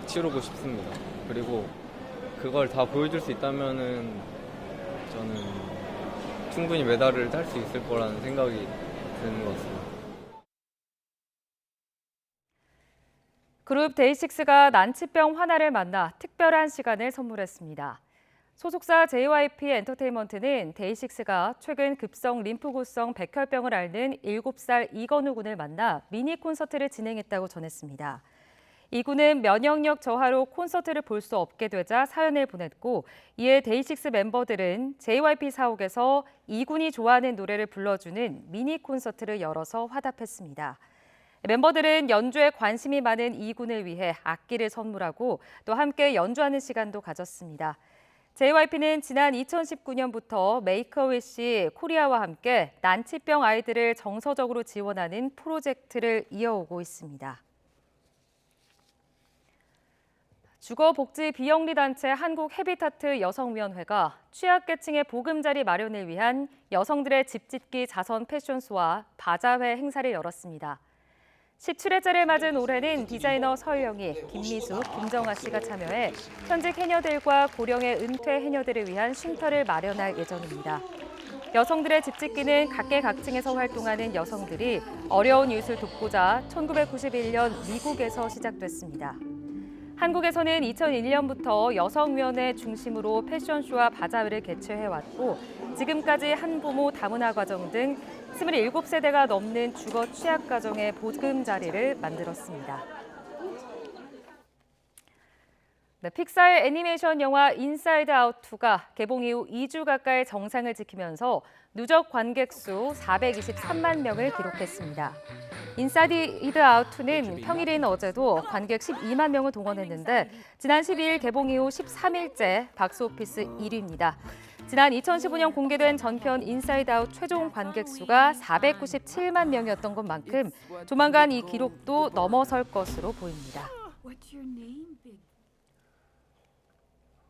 치르고 싶습니다. 그리고 그걸 다 보여줄 수 있다면은 저는 충분히 메달을 딸 수 있을 거라는 생각이 드는 것 같습니다. 그룹 데이식스가 난치병 환자를 만나 특별한 시간을 선물했습니다. 소속사 JYP 엔터테인먼트는 데이식스가 최근 급성 림프구성 백혈병을 앓는 7살 이건우 군을 만나 미니 콘서트를 진행했다고 전했습니다. 이 군은 면역력 저하로 콘서트를 볼 수 없게 되자 사연을 보냈고 이에 데이식스 멤버들은 JYP 사옥에서 이 군이 좋아하는 노래를 불러주는 미니 콘서트를 열어서 화답했습니다. 멤버들은 연주에 관심이 많은 이 군을 위해 악기를 선물하고 또 함께 연주하는 시간도 가졌습니다. JYP는 지난 2019년부터 메이크어위시 코리아와 함께 난치병 아이들을 정서적으로 지원하는 프로젝트를 이어오고 있습니다. 주거복지 비영리단체 한국헤비타트 여성위원회가 취약계층의 보금자리 마련을 위한 여성들의 집짓기 자선 패션쇼와 바자회 행사를 열었습니다. 17회째를 맞은 올해는 디자이너 서유영이, 김미숙, 김정아 씨가 참여해 현직 해녀들과 고령의 은퇴 해녀들을 위한 쉼터를 마련할 예정입니다. 여성들의 집짓기는 각계각층에서 활동하는 여성들이 어려운 이웃을 돕고자 1991년 미국에서 시작됐습니다. 한국에서는 2001년부터 여성위원회 중심으로 패션쇼와 바자회를 개최해왔고 지금까지 한부모 다문화 가정 등 27세대가 넘는 주거 취약 가정의 보금자리를 만들었습니다. 네, 픽사의 애니메이션 영화 인사이드 아웃 2가 개봉 이후 2주 가까이 정상을 지키면서 누적 관객 수 423만 명을 기록했습니다. 인사이드 아웃 2는 평일인 어제도 관객 12만 명을 동원했는데 지난 12일 개봉 이후 13일째 박스오피스 1위입니다. 지난 2015년 공개된 전편 인사이드 아웃 최종 관객 수가 497만 명이었던 것만큼 조만간 이 기록도 넘어설 것으로 보입니다.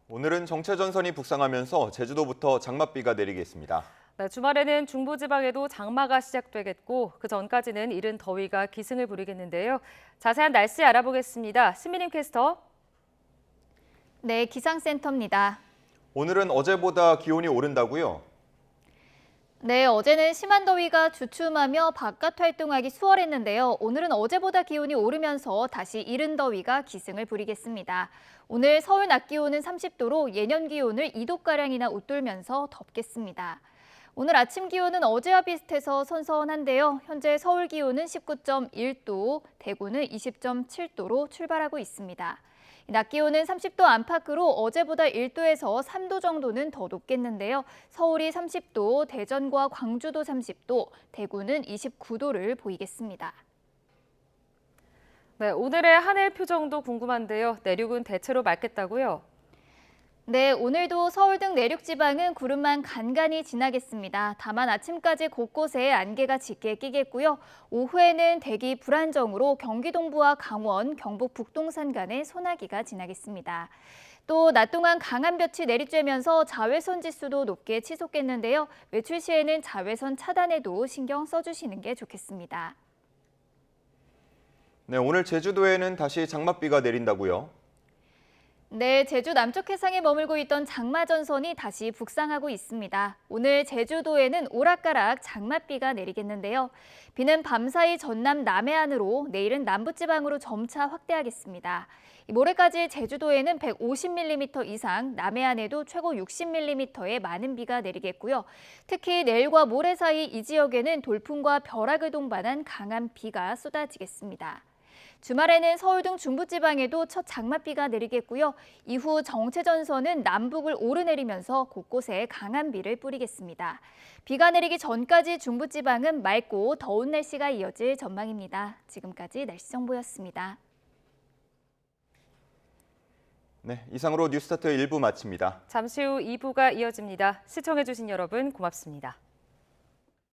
오늘은 정체전선이 북상하면서 제주도부터 장맛비가 내리겠습니다. 네, 주말에는 중부지방에도 장마가 시작되겠고 그 전까지는 이른 더위가 기승을 부리겠는데요. 자세한 날씨 알아보겠습니다. 신민임 캐스터. 네, 기상센터입니다. 오늘은 어제보다 기온이 오른다고요? 네, 어제는 심한 더위가 주춤하며 바깥 활동하기 수월했는데요. 오늘은 어제보다 기온이 오르면서 다시 이른 더위가 기승을 부리겠습니다. 오늘 서울 낮 기온은 30도로 예년 기온을 2도가량이나 웃돌면서 덥겠습니다. 오늘 아침 기온은 어제와 비슷해서 선선한데요. 현재 서울 기온은 19.1도, 대구는 20.7도로 출발하고 있습니다. 낮 기온은 30도 안팎으로 어제보다 1도에서 3도 정도는 더 높겠는데요. 서울이 30도, 대전과 광주도 30도, 대구는 29도를 보이겠습니다. 네, 오늘의 하늘 표정도 궁금한데요. 내륙은 대체로 맑겠다고요? 네, 오늘도 서울 등 내륙 지방은 구름만 간간히 지나겠습니다. 다만 아침까지 곳곳에 안개가 짙게 끼겠고요. 오후에는 대기 불안정으로 경기 동부와 강원, 경북 북동산 간에 소나기가 지나겠습니다. 또 낮 동안 강한 볕이 내리쬐면서 자외선 지수도 높게 치솟겠는데요. 외출 시에는 자외선 차단에도 신경 써주시는 게 좋겠습니다. 네, 오늘 제주도에는 다시 장맛비가 내린다고요? 네, 제주 남쪽 해상에 머물고 있던 장마전선이 다시 북상하고 있습니다. 오늘 제주도에는 오락가락 장맛비가 내리겠는데요. 비는 밤사이 전남 남해안으로, 내일은 남부지방으로 점차 확대하겠습니다. 모레까지 제주도에는 150mm 이상, 남해안에도 최고 60mm의 많은 비가 내리겠고요. 특히 내일과 모레 사이 이 지역에는 돌풍과 벼락을 동반한 강한 비가 쏟아지겠습니다. 주말에는 서울 등 중부지방에도 첫 장맛비가 내리겠고요. 이후 정체전선은 남북을 오르내리면서 곳곳에 강한 비를 뿌리겠습니다. 비가 내리기 전까지 중부지방은 맑고 더운 날씨가 이어질 전망입니다. 지금까지 날씨 정보였습니다. 네, 이상으로 뉴스타트 1부 마칩니다. 잠시 후 2부가 이어집니다. 시청해주신 여러분 고맙습니다.